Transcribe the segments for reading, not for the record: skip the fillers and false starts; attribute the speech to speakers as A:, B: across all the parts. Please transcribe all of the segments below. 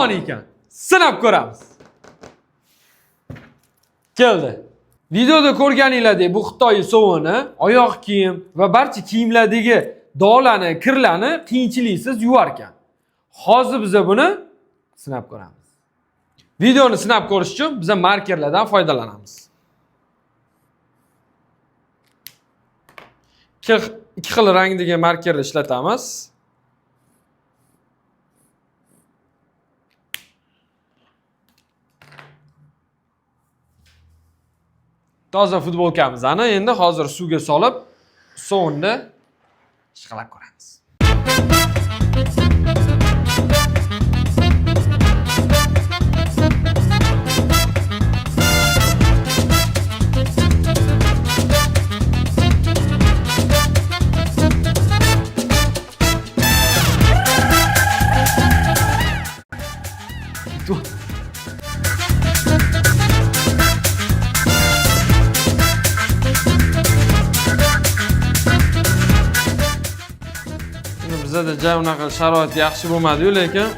A: sovun ekan. Sinab ko'ramiz. Keldi. Videoda ko'rganinglardek bu Xitoy sovuni oyoq kiyim va barcha kiyimlardagi dog'larni, kirlarni qiyinchiliksiz yuvar ekan. Hozir biz buni sinab ko'ramiz. Videoni sinab ko'rish uchun biz markerlardan foydalanamiz. Ikki xil rangdagi markerni ishlatamiz. Toza futbolkamizni endi hozir suvga solib, sovunni ishqalab ko'ramiz. Bizda ja unaqa sharoit yaxshi bo'lmadi-yu, lekin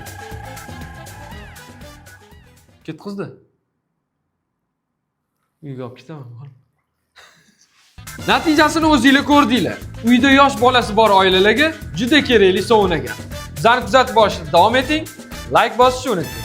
A: ketqizdi. Uyga olib ketaman. Natijasini o'zingizlar ko'rdinglar. Uyda yosh bolasi bor oilalarga juda kerakli sovun ekan. Bizani kuzatib borishda davom eting, like bosishni unutmang.